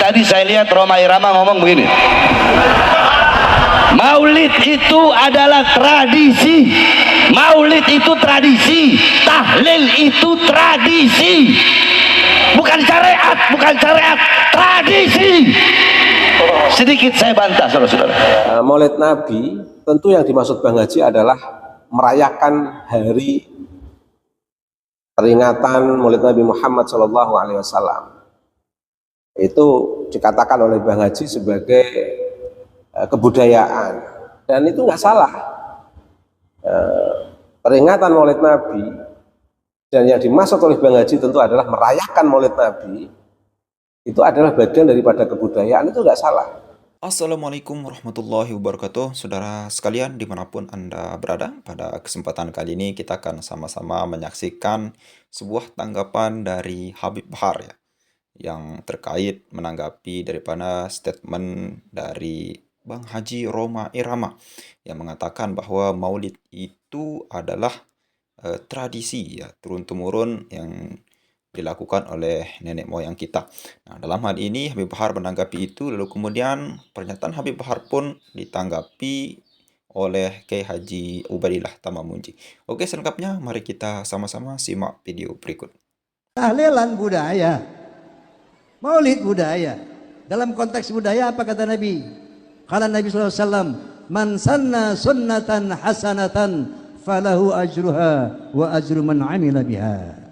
tadi saya lihat Roma Irama ngomong begini, Maulid itu adalah tradisi, Maulid itu tradisi, tahlil itu tradisi, bukan syariat, bukan syariat, tradisi. Sedikit saya bantah saudara-saudara. Maulid Nabi tentu yang dimaksud Bang Haji adalah merayakan hari peringatan Maulid Nabi Muhammad SAW. Itu dikatakan oleh Bang Haji sebagai kebudayaan, dan itu nggak salah. Peringatan Maulid Nabi dan yang dimaksud oleh Bang Haji tentu adalah merayakan Maulid Nabi, itu adalah bagian daripada kebudayaan, itu nggak salah. Assalamualaikum warahmatullahi wabarakatuh. Saudara sekalian dimanapun Anda berada, pada kesempatan kali ini kita akan sama-sama menyaksikan sebuah tanggapan dari Habib Bahar ya, yang terkait menanggapi daripada statement dari Bang Haji Roma Irama yang mengatakan bahwa Maulid itu adalah tradisi ya, turun-temurun yang dilakukan oleh nenek moyang kita. Nah, dalam hal ini Habib Bahar menanggapi itu, lalu kemudian pernyataan Habib Bahar pun ditanggapi oleh Kiai Haji Ubaidillah Tamamunji. Oke, selengkapnya mari kita sama-sama simak video berikut. Tahlilan budaya, Maulid budaya. Dalam konteks budaya apa kata Nabi? Kata Nabi SAW, man sanna sunnatan hasanatan falahu ajruha wa ajru man amila biha.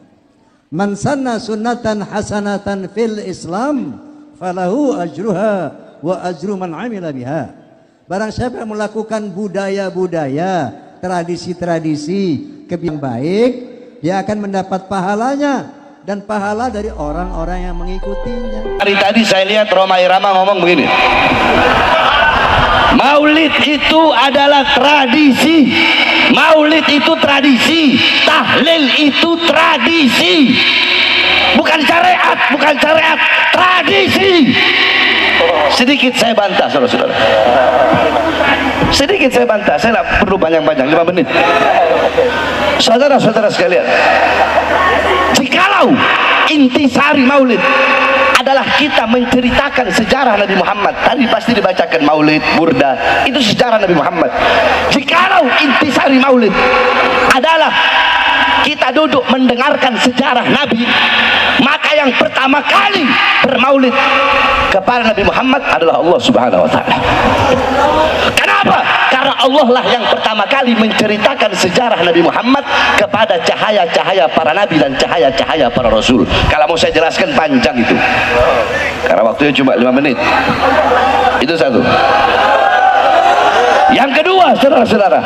Man sanna sunnatan hasanatan fil Islam falahu ajruha wa ajru man amila biha. Barang siapa yang melakukan budaya-budaya, tradisi-tradisi kebiasaan baik, dia akan mendapat pahalanya dan pahala dari orang-orang yang mengikutinya. Hari tadi saya lihat Roma Irama ngomong begini, Maulid itu adalah tradisi, Maulid itu tradisi, tahlil itu tradisi, bukan syariat, bukan syariat, tradisi. Sedikit saya bantah saudara-saudara, sedikit saya bantah, saya tidak perlu panjang-panjang, 5 menit. Saudara-saudara sekalian, jikalau intisari Maulid adalah kita menceritakan sejarah Nabi Muhammad, tadi pasti dibacakan Maulid, Burda, itu sejarah Nabi Muhammad. Jikalau intisari Maulid adalah kita duduk mendengarkan sejarah Nabi, maka yang pertama kali bermaulid kepada Nabi Muhammad adalah Allah Subhanahu wa Ta'ala. Kenapa? Karena Allah lah yang pertama kali menceritakan sejarah Nabi Muhammad kepada cahaya-cahaya para nabi dan cahaya-cahaya para rasul. Kalau mau saya jelaskan panjang itu, karena waktunya cuma 5 menit. Itu satu. Yang kedua, saudara-saudara,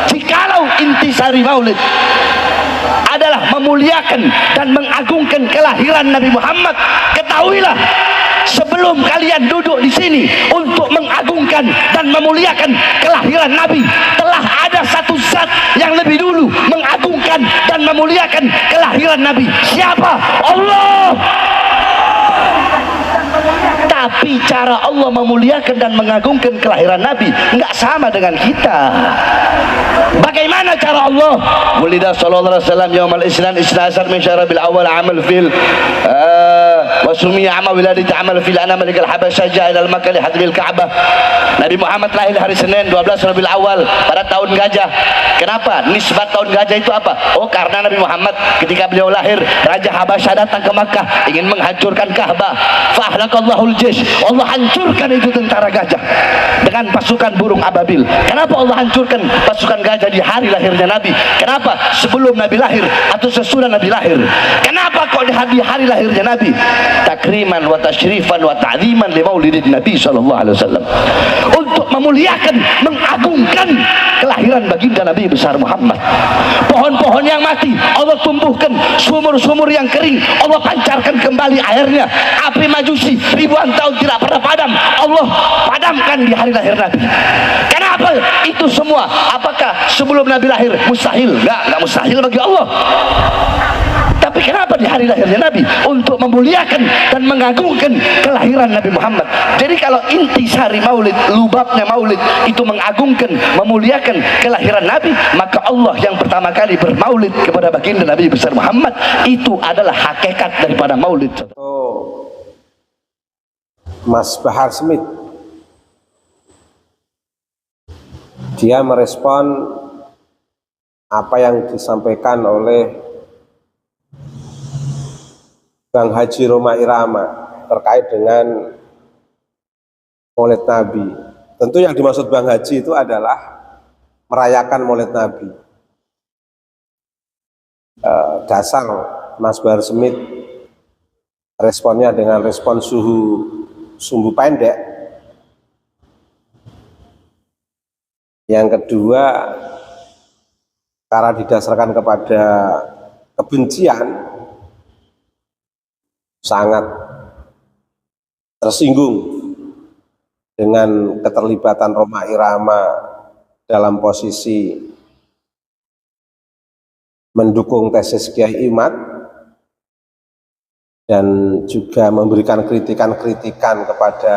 jikalau intisari maulid adalah memuliakan dan mengagungkan kelahiran Nabi Muhammad, ketahuilah sebelum kalian duduk di sini untuk mengagungkan dan memuliakan kelahiran Nabi, telah ada satu zat yang lebih dulu mengagungkan dan memuliakan kelahiran Nabi. Siapa? Allah. Tapi cara Allah memuliakan dan mengagungkan kelahiran Nabi enggak sama dengan kita. Bagaimana cara Allah? Wulida sallallahu alaihi wasallam yaumal isnan isnasar min syarabil awal amal fil wa sumiya amal wiladati amal fil ana malikal habasyah ila al makkah li hadmil ka'bah. Nabi Muhammad lahir hari Senin 12 Rabiul Awal pada tahun gajah. Kenapa? Nisbat tahun gajah itu apa? Oh, karena Nabi Muhammad ketika beliau lahir, Raja Habasyah datang ke Makkah ingin menghancurkan Ka'bah. Fahlakallahul jaysh, Allah hancurkan itu tentara gajah dengan pasukan burung ababil. Kenapa Allah hancurkan pasukan gajah di hari lahirnya Nabi? Kenapa? Sebelum Nabi lahir atau sesudah Nabi lahir? Kenapa kok di hari lahirnya Nabi? Takriman wa tasyrifan wa ta'ziman li maulidin Nabi sallallahu alaihi wasallam, untuk memuliakan, mengagungkan kelahiran baginda Nabi besar Muhammad. Pohon-pohon yang mati Allah tumbuhkan, sumur-sumur yang kering Allah pancarkan kembali airnya. Api majusi ribuan tahun tidak pernah padam, Allah padamkan di hari lahir Nabi. Kenapa itu semua? Apakah sebelum Nabi lahir mustahil? Enggak mustahil bagi Allah. Tapi kenapa di hari lahirnya Nabi? Untuk memuliakan dan mengagungkan kelahiran Nabi Muhammad. Jadi kalau intisari maulid, lubabnya maulid itu mengagungkan, memuliakan kelahiran Nabi, maka Allah yang pertama kali bermaulid kepada baginda Nabi besar Muhammad, itu adalah hakikat daripada maulid. Mas Bahar Smith, dia merespon apa yang disampaikan oleh Bang Haji Roma Irama terkait dengan Maulid Nabi. Tentu yang dimaksud Bang Haji itu adalah merayakan Maulid Nabi. Dasar Mas Bahar Smith responnya dengan respon sumbu pendek. Yang kedua, karena didasarkan kepada kebencian, sangat tersinggung dengan keterlibatan Roma Irama dalam posisi mendukung tesis Kiai Imad dan juga memberikan kritikan-kritikan kepada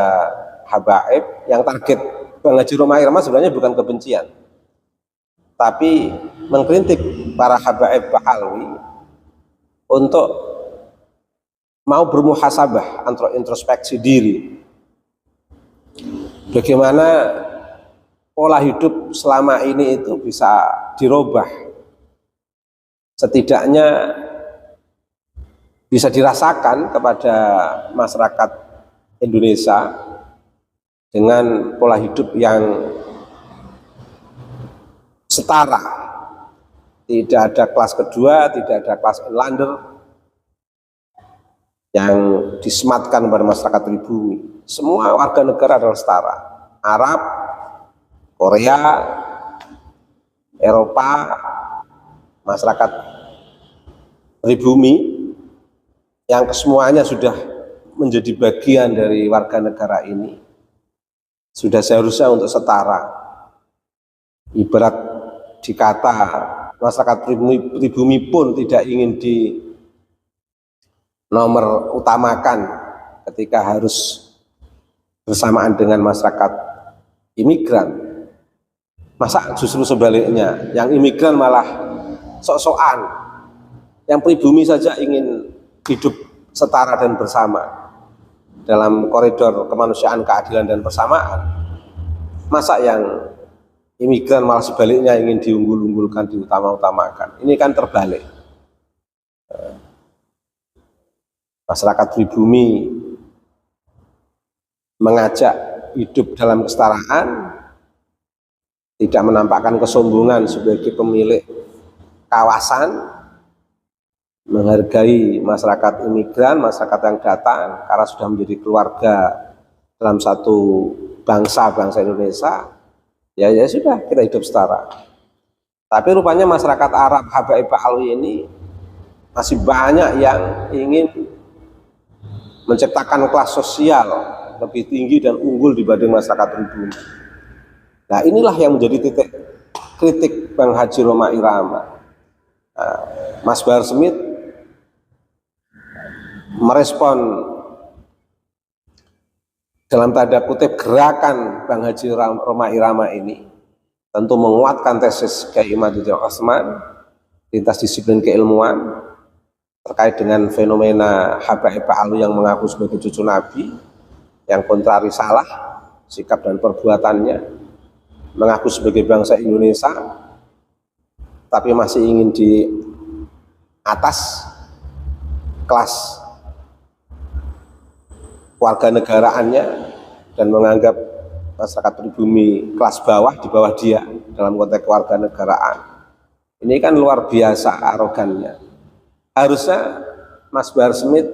habaib. Yang target Bang Haji Roma Irama sebenarnya bukan kebencian, tapi mengkritik para habaib Bahalwi untuk mau bermuhasabah, introspeksi diri. Bagaimana pola hidup selama ini itu bisa dirubah, setidaknya bisa dirasakan kepada masyarakat Indonesia dengan pola hidup yang setara, tidak ada kelas kedua, tidak ada kelas inlander yang disematkan kepada masyarakat pribumi. Semua warga negara adalah setara. Arab, Korea, Eropa, masyarakat pribumi yang kesemuanya sudah menjadi bagian dari warga negara ini, sudah seharusnya untuk setara. Ibarat dikata masyarakat pribumi pun tidak ingin di nomor utamakan ketika harus bersamaan dengan masyarakat imigran. Masa justru sebaliknya, yang imigran malah sok-sokan, yang pribumi saja ingin hidup setara dan bersama dalam koridor kemanusiaan, keadilan, dan persamaan. Masa yang imigran malah sebaliknya ingin diunggul-unggulkan, diutama-utamakan. Ini kan terbalik. Masyarakat pribumi mengajak hidup dalam kesetaraan, tidak menampakkan kesombongan sebagai pemilik kawasan, menghargai masyarakat imigran, masyarakat yang datang karena sudah menjadi keluarga dalam satu bangsa Indonesia. Ya sudah, kita hidup setara. Tapi rupanya masyarakat Arab habaib Ba'alwi ini masih banyak yang ingin menciptakan kelas sosial lebih tinggi dan unggul dibanding masyarakat pribumi. Nah, inilah yang menjadi titik kritik Bang Haji Roma Irama. Mas Bahar Smith merespon dalam tanda kutip gerakan Bang Haji Roma Irama ini, tentu menguatkan tesis Kiai Imaduddin Utsman, lintas disiplin keilmuan terkait dengan fenomena habaib Ba'alwi yang mengaku sebagai cucu Nabi, yang kontrari salah sikap dan perbuatannya, mengaku sebagai bangsa Indonesia tapi masih ingin di atas kelas warga negaraannya dan menganggap masyarakat pribumi kelas bawah, di bawah dia dalam konteks warga negaraan. Ini kan luar biasa arogannya. Harusnya Mas Bahar Smith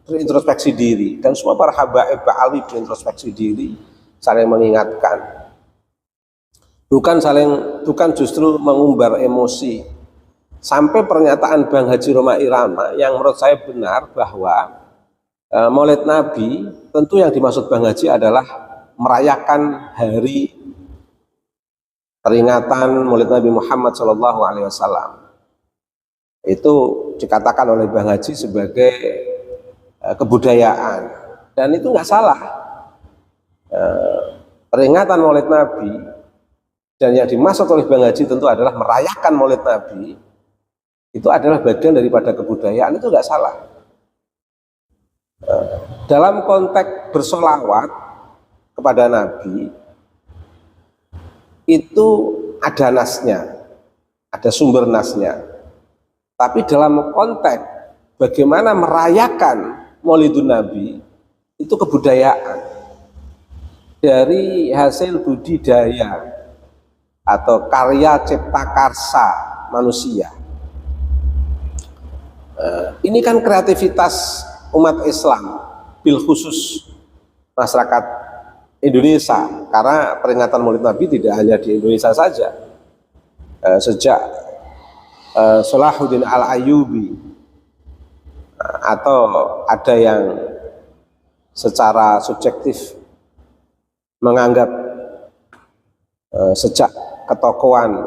berintrospeksi diri, dan semua para habaib Ba'alwi berintrospeksi diri, saling mengingatkan, bukan justru mengumbar emosi. Sampai pernyataan Bang Haji Roma Irama yang menurut saya benar, bahwa Maulid Nabi, tentu yang dimaksud Bang Haji adalah merayakan hari peringatan Maulid Nabi Muhammad SAW. Itu dikatakan oleh Bang Haji sebagai kebudayaan, dan itu nggak salah. Peringatan Maulid Nabi dan yang dimaksud oleh Bang Haji tentu adalah merayakan Maulid Nabi, itu adalah bagian daripada kebudayaan, itu nggak salah. Dalam konteks bersolawat kepada Nabi itu ada nasnya, ada sumber nasnya. Tapi dalam konteks bagaimana merayakan Maulidun Nabi itu kebudayaan dari hasil budidaya atau karya cipta karsa manusia. Ini kan kreativitas umat Islam, bil khusus masyarakat Indonesia, karena peringatan Maulid Nabi tidak hanya di Indonesia saja. Sejak Salahuddin Al-Ayyubi, atau ada yang secara subjektif menganggap sejak ketokohan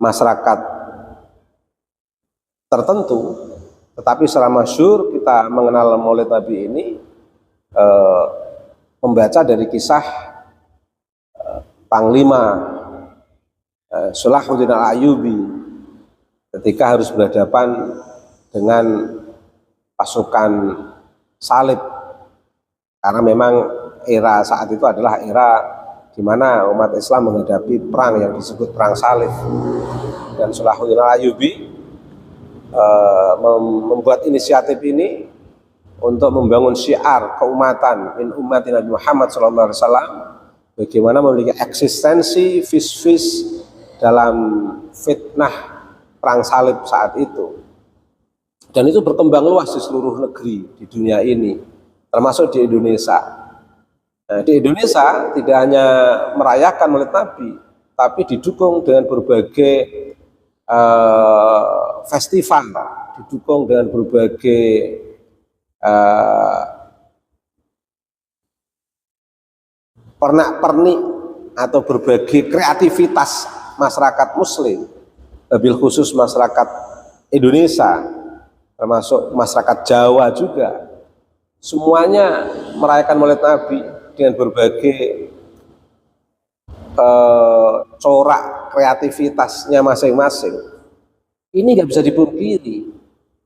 masyarakat tertentu, tetapi secara masyhur kita mengenal Maulid Nabi ini membaca dari kisah Panglima Salahuddin Al-Ayyubi ketika harus berhadapan dengan pasukan salib, karena memang era saat itu adalah era di mana umat Islam menghadapi perang yang disebut perang salib, dan Salahuddin Al-Ayyubi membuat inisiatif ini untuk membangun syiar keumatan min ummati Nabi Muhammad SAW, bagaimana memiliki eksistensi vis-vis dalam fitnah perang salib saat itu. Dan itu berkembang luas di seluruh negeri di dunia ini, termasuk di Indonesia. Nah, di Indonesia tidak hanya merayakan Maulid Nabi, tapi didukung dengan berbagai festival, didukung dengan berbagai pernak-pernik atau berbagai kreativitas masyarakat Muslim, bil khusus masyarakat Indonesia, termasuk masyarakat Jawa juga. Semuanya merayakan Maulid Nabi dengan berbagai corak kreativitasnya masing-masing. Ini nggak bisa dipungkiri,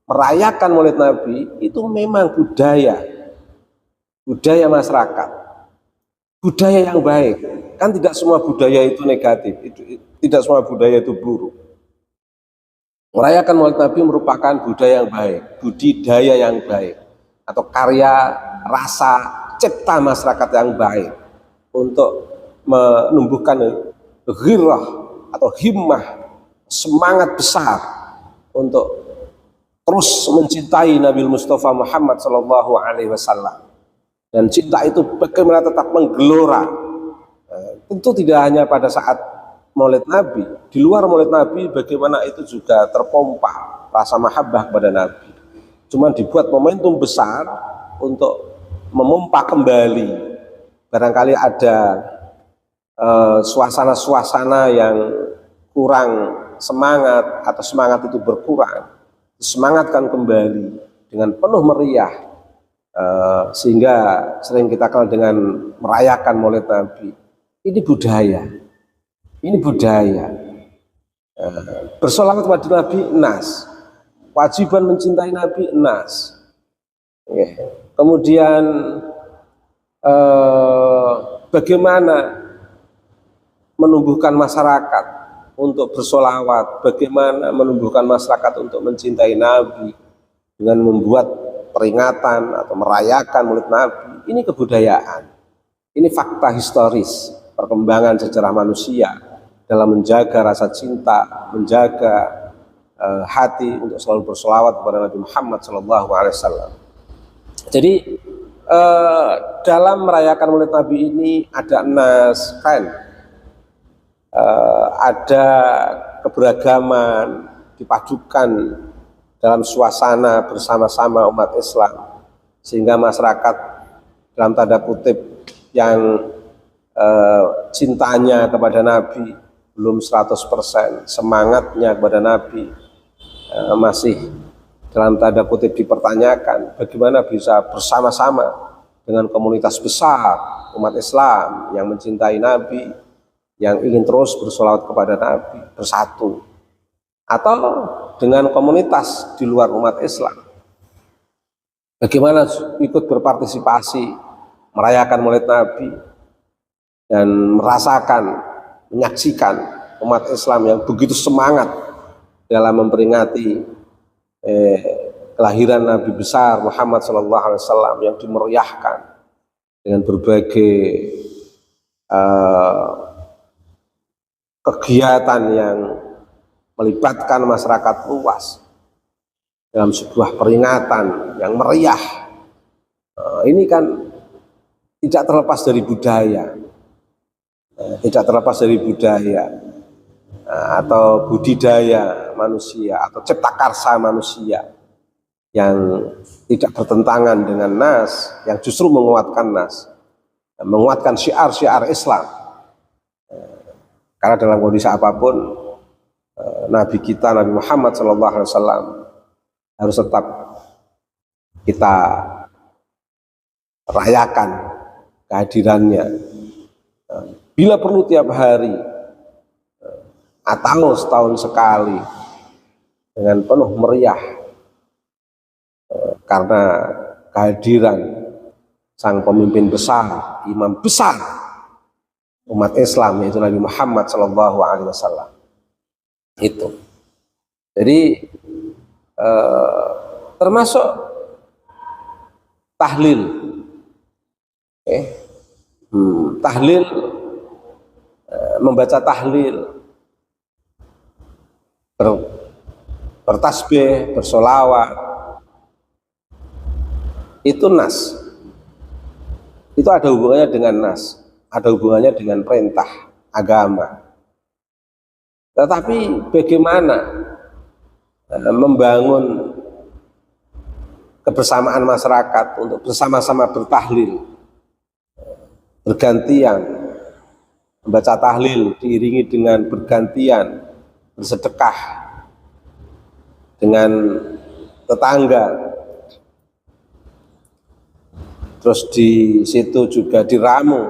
merayakan Maulid Nabi itu memang budaya masyarakat, budaya yang baik. Kan tidak semua budaya itu negatif, tidak semua budaya itu buruk. Merayakan Maulid Nabi merupakan budaya yang baik, budidaya yang baik, atau karya rasa cipta masyarakat yang baik untuk menumbuhkan ghirah atau himmah, semangat besar untuk terus mencintai Nabi Mustafa Muhammad SAW. Dan cinta itu bagaimana tetap menggelora. Tentu tidak hanya pada saat Maulid Nabi, di luar Maulid Nabi bagaimana itu juga terpompa rasa mahabbah kepada Nabi. Cuman dibuat momentum besar untuk memompa kembali. Barangkali ada suasana-suasana yang kurang semangat atau semangat itu berkurang, disemangatkan kembali dengan penuh meriah, sehingga sering kita kenal dengan merayakan Maulid Nabi. Ini budaya, ini budaya. Bersolawat kepada Nabi nas, kewajiban mencintai Nabi nas. Kemudian bagaimana menumbuhkan masyarakat untuk bersolawat, bagaimana menumbuhkan masyarakat untuk mencintai Nabi dengan membuat peringatan atau merayakan Maulid Nabi. Ini kebudayaan, ini fakta historis perkembangan sejarah manusia dalam menjaga rasa cinta, menjaga hati untuk selalu bersolawat kepada Nabi Muhammad SAW. Jadi dalam merayakan Maulid Nabi ini ada nas kan, ada keberagaman dipadukan dalam suasana bersama-sama umat Islam, sehingga masyarakat dalam tanda kutip yang cintanya kepada Nabi belum 100%, semangatnya kepada Nabi masih dalam tanda kutip dipertanyakan. Bagaimana bisa bersama-sama dengan komunitas besar umat Islam yang mencintai Nabi, yang ingin terus bersolawat kepada Nabi, bersatu, atau dengan komunitas di luar umat Islam. bagaimana ikut berpartisipasi merayakan Maulid Nabi dan merasakan, menyaksikan umat Islam yang begitu semangat dalam memperingati kelahiran Nabi besar Muhammad SAW yang dimeriahkan dengan berbagai kegiatan yang melibatkan masyarakat luas dalam sebuah peringatan yang meriah. Ini kan tidak terlepas dari budaya, tidak terlepas dari budaya atau budidaya manusia atau cipta karsa manusia yang tidak bertentangan dengan nas, yang justru menguatkan nas, menguatkan syiar-syiar Islam. Karena dalam kondisi apapun Nabi kita, Nabi Muhammad SAW harus tetap kita rayakan kehadirannya, bila perlu tiap hari atau setahun sekali dengan penuh meriah, karena kehadiran sang pemimpin besar, imam besar umat Islam, yaitu Nabi Muhammad SAW. Itu jadi termasuk tahlil, tahlil, membaca tahlil, bertasbih, bersolawat, itu nas, itu ada hubungannya dengan nas, ada hubungannya dengan perintah agama. Tetapi bagaimana membangun kebersamaan masyarakat untuk bersama-sama bertahlil, bergantian membaca tahlil diiringi dengan bergantian bersedekah dengan tetangga, terus di situ juga diramu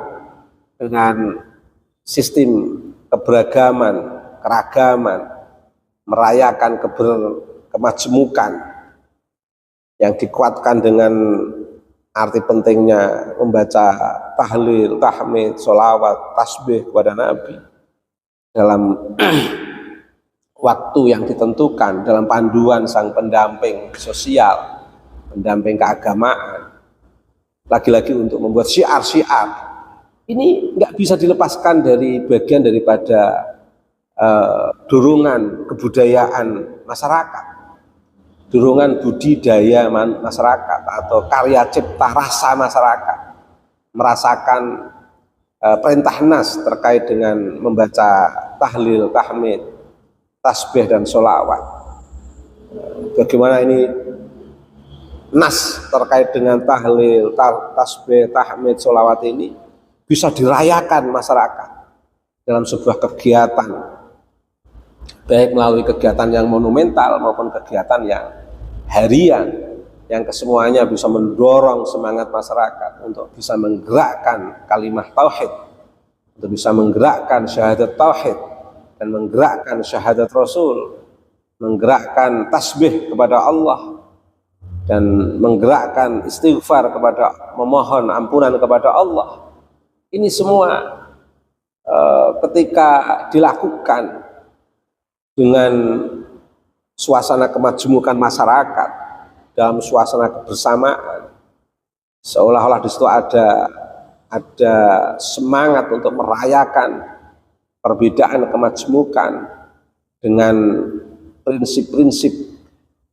dengan sistem keberagaman, keragaman, merayakan kemajmukan yang dikuatkan dengan arti pentingnya membaca tahlil, tahmid, sholawat, tasbih kepada Nabi dalam waktu yang ditentukan, dalam panduan sang pendamping sosial, pendamping keagamaan, lagi-lagi untuk membuat syiar-syiar. Ini nggak bisa dilepaskan dari bagian daripada dorongan kebudayaan masyarakat, dorongan budidaya masyarakat atau karya cipta rasa masyarakat, merasakan perintah nas terkait dengan membaca tahlil, tahmid, tasbih dan sholawat. Bagaimana ini nas terkait dengan tahlil, tasbih, tahmid, sholawat ini bisa dirayakan masyarakat dalam sebuah kegiatan, baik melalui kegiatan yang monumental maupun kegiatan yang harian, yang kesemuanya bisa mendorong semangat masyarakat untuk bisa menggerakkan kalimat tauhid, untuk bisa menggerakkan syahadat tauhid dan menggerakkan syahadat Rasul, menggerakkan tasbih kepada Allah dan menggerakkan istighfar kepada, memohon ampunan kepada Allah. Ini semua ketika dilakukan dengan suasana kemajmukan masyarakat, dalam suasana kebersamaan, seolah-olah di situ ada semangat untuk merayakan perbedaan kemajmukan dengan prinsip-prinsip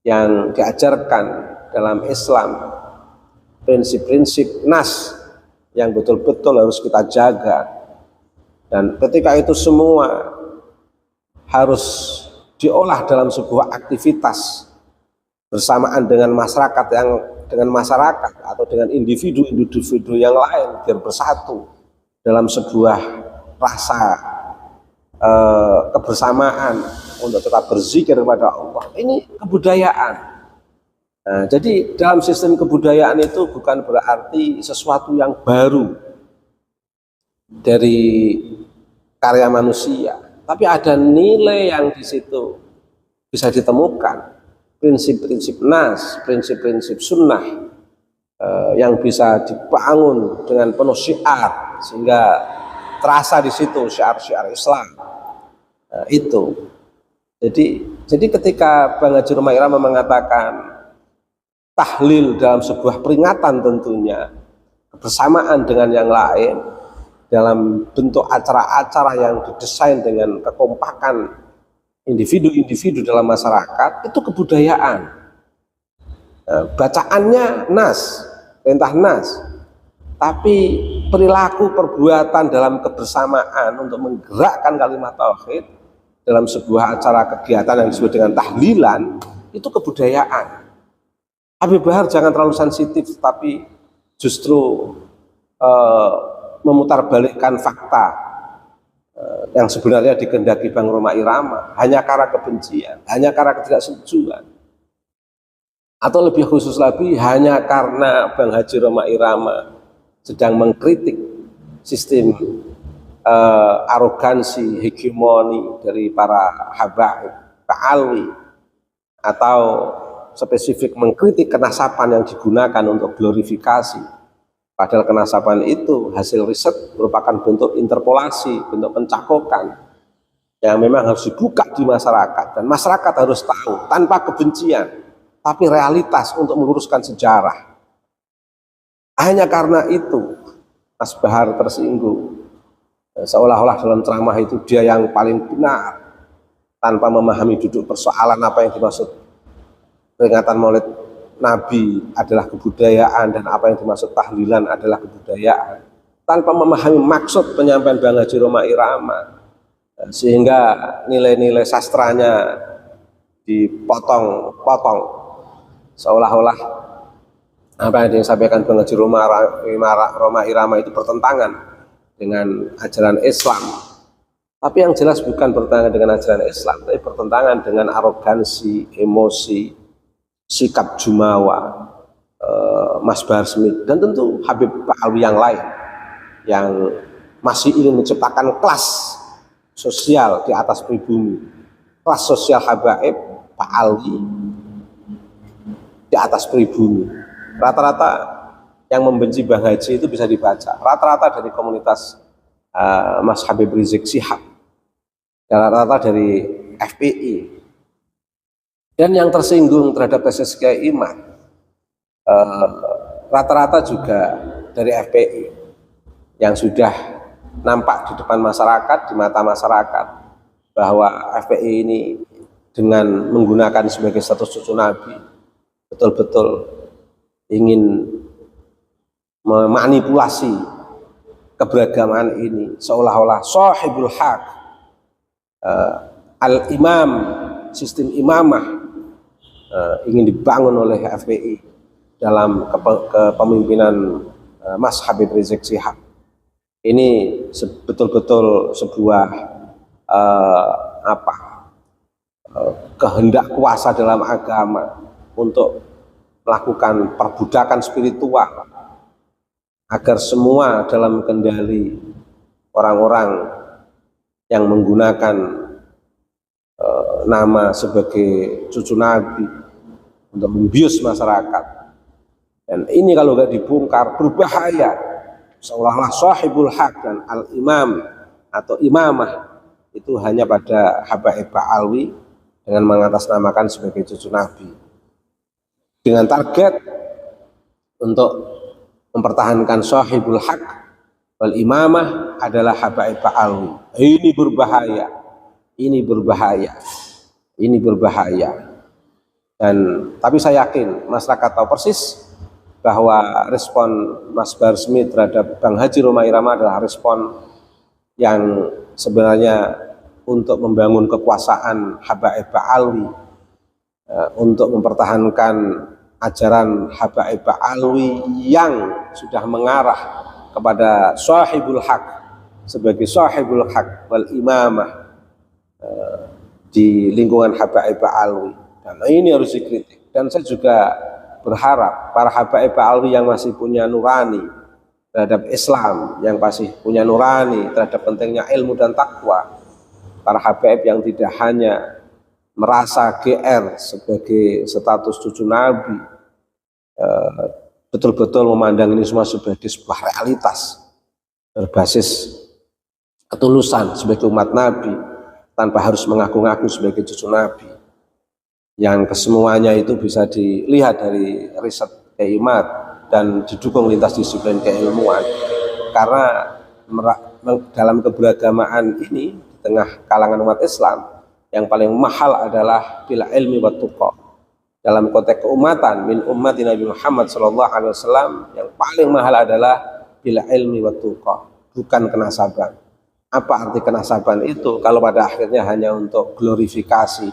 yang diajarkan dalam Islam, prinsip-prinsip nas yang betul-betul harus kita jaga. Dan ketika itu semua harus diolah dalam sebuah aktivitas bersamaan dengan masyarakat atau dengan individu-individu yang lain, biar bersatu dalam sebuah rasa kebersamaan untuk tetap berzikir kepada Allah. Ini kebudayaan. Nah, jadi dalam sistem kebudayaan itu bukan berarti sesuatu yang baru dari karya manusia, tapi ada nilai yang di situ bisa ditemukan, prinsip-prinsip nas, prinsip-prinsip sunnah yang bisa dibangun dengan penuh syiar sehingga terasa di situ syiar-syiar Islam. Itu. Jadi ketika Bang Haji Roma Irama mengatakan tahlil dalam sebuah peringatan tentunya bersamaan dengan yang lain dalam bentuk acara-acara yang didesain dengan kekompakan individu-individu dalam masyarakat, itu kebudayaan. Bacaannya nas, perintah nas, tapi perilaku perbuatan dalam kebersamaan untuk menggerakkan kalimat tauhid dalam sebuah acara kegiatan yang disebut dengan tahlilan, itu kebudayaan. Habib Bahar jangan terlalu sensitif, tapi justru memutarbalikkan fakta yang sebenarnya dikehendaki Bang Roma Irama hanya karena kebencian, hanya karena ketidaksetujuan, atau lebih khusus lagi hanya karena Bang Haji Roma Irama sedang mengkritik sistem arogansi, hegemoni dari para habaib, Pak Alwi, atau spesifik mengkritik kenasapan yang digunakan untuk glorifikasi. Padahal kenasapan itu hasil riset merupakan bentuk interpolasi, bentuk pencakokan yang memang harus dibuka di masyarakat, dan masyarakat harus tahu tanpa kebencian, tapi realitas untuk meluruskan sejarah. Hanya karena itu Mas Bahar tersinggung, seolah-olah dalam ceramah itu dia yang paling benar, tanpa memahami duduk persoalan apa yang dimaksud peringatan Maulid Nabi adalah kebudayaan dan apa yang dimaksud tahlilan adalah kebudayaan, tanpa memahami maksud penyampaian Bang Haji Roma Irama, sehingga nilai-nilai sastranya dipotong-potong seolah-olah apa yang disampaikan Bang Haji Roma Irama itu bertentangan dengan ajaran Islam. Tapi yang jelas bukan bertentangan dengan ajaran Islam, tapi bertentangan dengan arogansi, emosi, sikap jumawa Mas Bahar Smith, dan tentu Habib Pak Alwi yang lain yang masih ingin menciptakan kelas sosial di atas pribumi, kelas sosial habaib Pak Alwi di atas pribumi. Rata-rata yang membenci Bang Haji itu bisa dibaca, rata-rata dari komunitas Mas Habib Rizik Syihab, rata-rata dari FPI. Dan yang tersinggung terhadap tesis Kiai Imad rata-rata juga dari FPI yang sudah nampak di depan masyarakat, di mata masyarakat, bahwa FPI ini dengan menggunakan sebagai status cucu Nabi betul-betul ingin memanipulasi keberagaman ini seolah-olah sahibul haq, al-imam, sistem imamah ingin dibangun oleh FPI dalam kepemimpinan Mas Habib Rizik Syihab. Ini betul-betul sebuah kehendak kuasa dalam agama untuk melakukan perbudakan spiritual agar semua dalam kendali orang-orang yang menggunakan nama sebagai cucu Nabi untuk membius masyarakat. Dan ini kalau nggak dibongkar berbahaya, seolah-olah sahibul haq dan al-imam atau imamah itu hanya pada habaib Pak Alwi dengan mengatasnamakan sebagai cucu Nabi, dengan target untuk mempertahankan sahibul haq wal imamah adalah habaib Pak Alwi. Ini berbahaya, ini berbahaya, ini berbahaya. Dan tapi saya yakin masyarakat tahu persis bahwa respon Mas Bahar Smith terhadap Bang Haji Roma Irama adalah respon yang sebenarnya untuk membangun kekuasaan habaib Pak Alwi, untuk mempertahankan ajaran habaib Pak Alwi yang sudah mengarah kepada sahibul haq sebagai sahibul haq wal imamah di lingkungan habaib Pak Alwi. Dan ini harus dikritik. Dan saya juga berharap para habaib Pak Alwi yang masih punya nurani terhadap Islam, yang masih punya nurani terhadap pentingnya ilmu dan takwa, para habaib yang tidak hanya merasa GR sebagai status cucu Nabi, betul-betul memandang ini semua sebagai sebuah realitas berbasis ketulusan sebagai umat Nabi tanpa harus mengaku-ngaku sebagai cucu Nabi, yang kesemuanya itu bisa dilihat dari riset keimat dan didukung lintas disiplin keilmuan. Karena dalam keberagamaan ini di tengah kalangan umat Islam yang paling mahal adalah bila ilmi wa tuqa. Dalam konteks keumatan min ummati Nabi Muhammad SAW, yang paling mahal adalah bila ilmi wa tuqa, bukan kenasaban. Apa arti kenasaban itu kalau pada akhirnya hanya untuk glorifikasi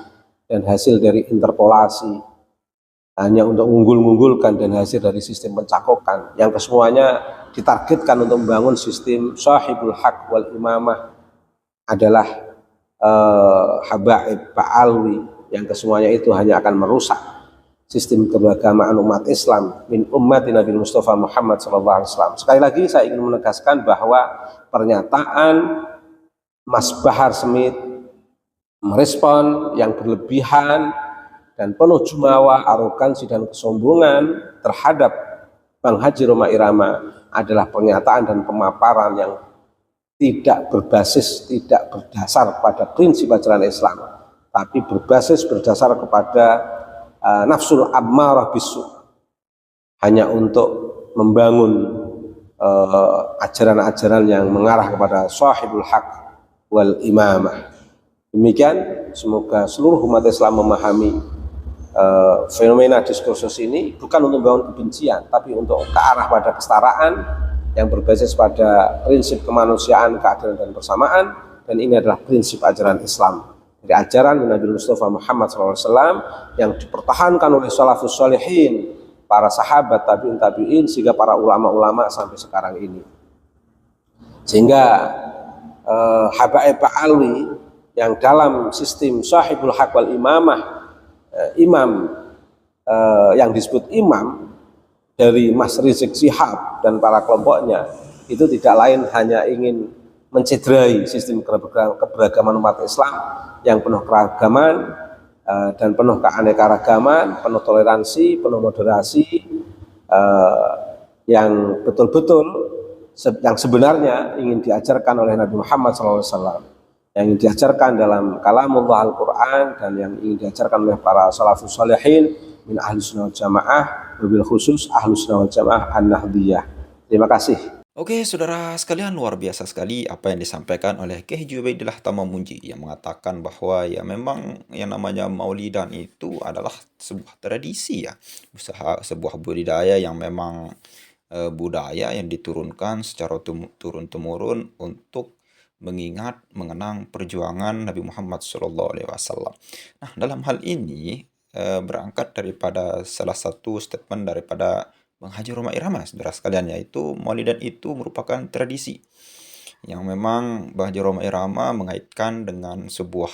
dan hasil dari interpolasi, hanya untuk mengunggul-unggulkan dan hasil dari sistem pencakokan, yang kesemuanya ditargetkan untuk membangun sistem sahibul haq wal imamah adalah habaib ba'alwi, yang kesemuanya itu hanya akan merusak sistem keberagamaan umat Islam min ummati Nabi Mustafa Muhammad SAW. Sekali lagi saya ingin menegaskan bahwa pernyataan Mas Bahar Smith merespon yang berlebihan dan penuh jumawa, arogansi dan kesombongan terhadap Bang Haji Roma Irama adalah pernyataan dan pemaparan yang tidak berbasis, tidak berdasar pada prinsip ajaran Islam, tapi berdasar kepada nafsul ammarah bisu, hanya untuk membangun ajaran-ajaran yang mengarah kepada sahibul haq wal imamah. Demikian, semoga seluruh umat Islam memahami fenomena diskursus ini bukan untuk membangun kebencian, tapi untuk ke arah pada kesetaraan yang berbasis pada prinsip kemanusiaan, keadilan dan persamaan. Dan ini adalah prinsip ajaran Islam, dari ajaran Nabi Mustafa Muhammad SAW yang dipertahankan oleh salafus sholihin, para sahabat, tabi'in, sehingga para ulama-ulama sampai sekarang ini. Sehingga habaib ba'alwi yang dalam sistem sahibul haq wal imamah, imam yang disebut imam dari Mas Rizik Syihab dan para kelompoknya, itu tidak lain hanya ingin mencederai sistem keberagaman umat Islam yang penuh keragaman dan penuh keanekaragaman, penuh toleransi, penuh moderasi, yang betul-betul yang sebenarnya ingin diajarkan oleh Nabi Muhammad SAW, yang ingin diajarkan dalam kalamullah Al-Quran, dan yang ingin diajarkan oleh para salafus sholihin min ahli sunnah wal jamaah, wabil khusus ahli sunnah wal jamaah an-nahdiyah. Terima kasih. Oke, saudara sekalian, luar biasa sekali apa yang disampaikan oleh Kiai Haji Ubaidillah Tamamunji, yang mengatakan bahwa ya memang yang namanya maulidan itu adalah sebuah tradisi ya, sebuah budidaya yang memang budaya yang diturunkan secara turun-temurun untuk mengingat, mengenang perjuangan Nabi Muhammad SAW. Nah, dalam hal ini berangkat daripada salah satu statement daripada Bang Haji Roma Irama, saudara sekalian, yaitu maulidan itu merupakan tradisi yang memang Bang Haji Roma Irama mengaitkan dengan sebuah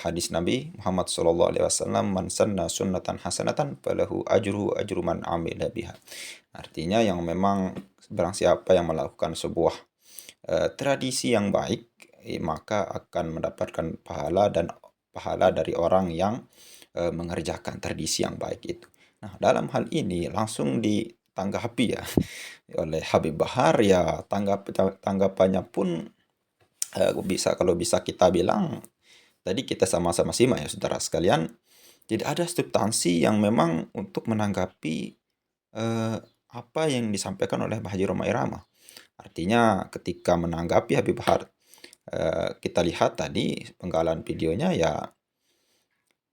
hadis Nabi Muhammad SAW, man sanna sunnatan hasanatan falahu ajru man amila biha. Artinya yang memang barang siapa yang melakukan sebuah tradisi yang baik, maka akan mendapatkan pahala dari orang yang mengerjakan tradisi yang baik itu. Nah, dalam hal ini langsung ditanggapi ya oleh Habib Bahar, ya tanggapannya pun kalau bisa kita bilang tadi kita sama-sama simak ya saudara sekalian, tidak ada substansi yang memang untuk menanggapi apa yang disampaikan oleh Bang Haji Roma Irama. Artinya ketika menanggapi Habib Bahar, kita lihat tadi penggalan videonya ya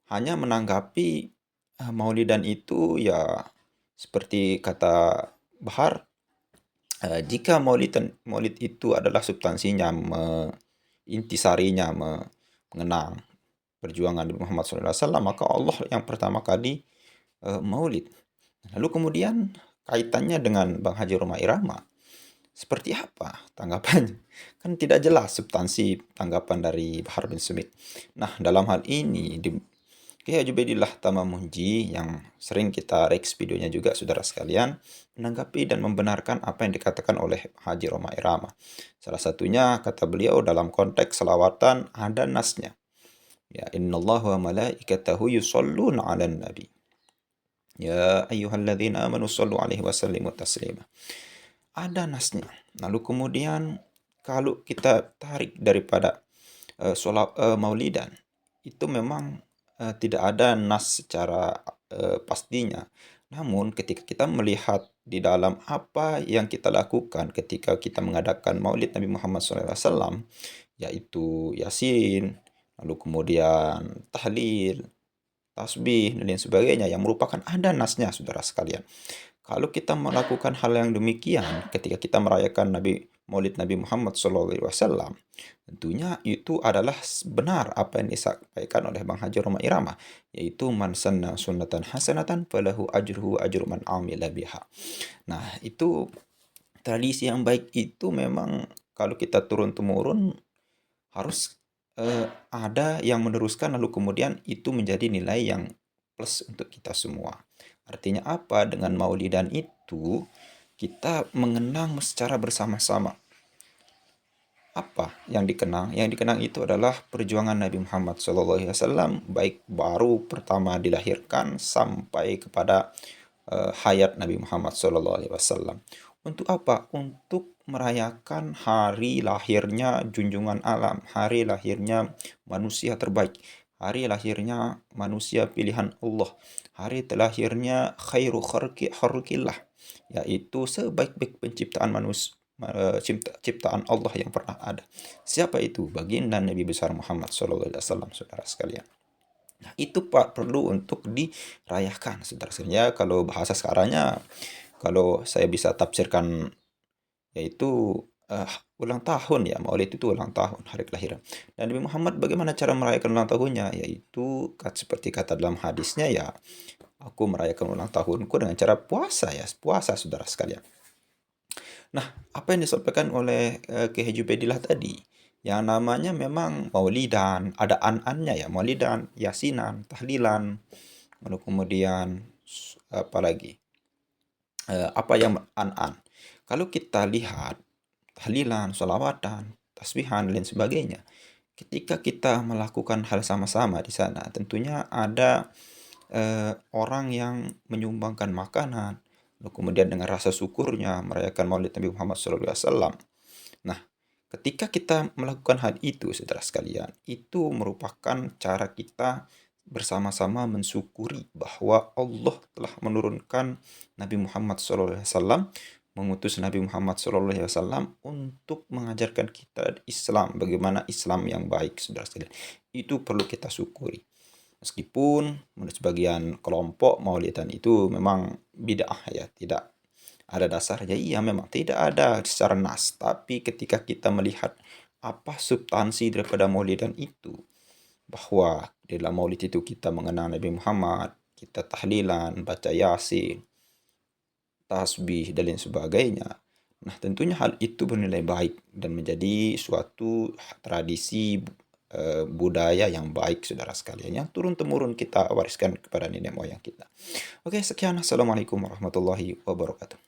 hanya menanggapi maulidan itu ya seperti kata Bahar, jika maulid itu adalah substansinya, intisarinya mengenang perjuangan Nabi Muhammad SAW, maka Allah yang pertama kali maulid. Lalu kemudian kaitannya dengan Bang Haji Roma Irama, seperti apa tanggapannya? Kan tidak jelas substansi tanggapan dari Bahar bin Smith. Nah, dalam hal ini Kiai Haji Ubaidillah Tamamunji yang sering kita reaksi videonya juga saudara sekalian, menanggapi dan membenarkan apa yang dikatakan oleh Haji Roma Irama. Salah satunya kata beliau dalam konteks selawatan ada nasnya. Ya, innallaha wa malaikatahu yusholluna 'alan nabi. Ya ayyuhalladzina amanu shallu alaihi wasallimu taslima. Ada nasnya. Lalu kemudian kalau kita tarik daripada maulidan, itu memang tidak ada nas secara pastinya. Namun ketika kita melihat di dalam apa yang kita lakukan ketika kita mengadakan Maulid Nabi Muhammad SAW, yaitu Yasin, lalu kemudian tahlil, tasbih, dan lain sebagainya yang merupakan ada nasnya, saudara sekalian. Kalau kita melakukan hal yang demikian ketika kita merayakan Maulid Nabi Muhammad SAW, tentunya itu adalah benar apa yang disampaikan oleh Bang Haji Roma Irama, yaitu man sanna sunnatan hasanatan falahu ajruhu ajru man amila biha. Nah, itu tradisi yang baik itu memang kalau kita turun-temurun harus ada yang meneruskan, lalu kemudian itu menjadi nilai yang plus untuk kita semua. Artinya apa? Dengan maulidan itu kita mengenang secara bersama-sama. Apa yang dikenang? Yang dikenang itu adalah perjuangan Nabi Muhammad SAW, baik baru pertama dilahirkan sampai kepada hayat Nabi Muhammad SAW. Untuk apa? Untuk merayakan hari lahirnya junjungan alam, hari lahirnya manusia terbaik, hari lahirnya manusia pilihan Allah, hari lahirnya khairu khalqillah, yaitu sebaik-baik penciptaan manusia, ciptaan Allah yang pernah ada. Siapa itu? Baginda Nabi besar Muhammad SAW, saudara sekalian. Nah, itu Pak perlu untuk dirayakan, saudara sekalian. Ya, kalau bahasa sekarangnya, kalau saya bisa tafsirkan, yaitu ulang tahun ya, Maulid itu ulang tahun, hari kelahiran. Dan Nabi Muhammad bagaimana cara merayakan ulang tahunnya? Yaitu seperti kata dalam hadisnya, ya, aku merayakan ulang tahunku dengan cara puasa, ya, puasa, saudara sekalian. Nah, apa yang disampaikan oleh Kiai Haji Baidillah tadi, yang namanya memang maulidan, ada an-annya ya, maulidan, yasinan, tahlilan, lalu kemudian apa lagi? Apa yang an-an? Kalau kita lihat tahlilan, sholawatan, tasbihan, dan lain sebagainya, ketika kita melakukan hal sama-sama di sana, tentunya ada orang yang menyumbangkan makanan, lalu kemudian dengan rasa syukurnya merayakan Maulid Nabi Muhammad SAW. Nah, ketika kita melakukan hal itu, saudara sekalian, itu merupakan cara kita bersama-sama mensyukuri bahwa Allah telah menurunkan Nabi Muhammad SAW, mengutus Nabi Muhammad SAW untuk mengajarkan kita Islam, bagaimana Islam yang baik, saudara sekalian. Itu perlu kita syukuri. Meskipun menurut sebagian kelompok maulidan itu memang bid'ah ya, tidak ada dasarnya. Iya, memang tidak ada secara nas. Tapi ketika kita melihat apa substansi daripada maulidan itu, bahwa di dalam maulid itu kita mengenang Nabi Muhammad, kita tahlilan, baca yasin, tasbih, dan lain sebagainya. Nah, tentunya hal itu bernilai baik dan menjadi suatu tradisi budaya yang baik, saudara sekalian, yang turun-temurun kita wariskan kepada nenek moyang kita. Oke, sekian. Assalamualaikum warahmatullahi wabarakatuh.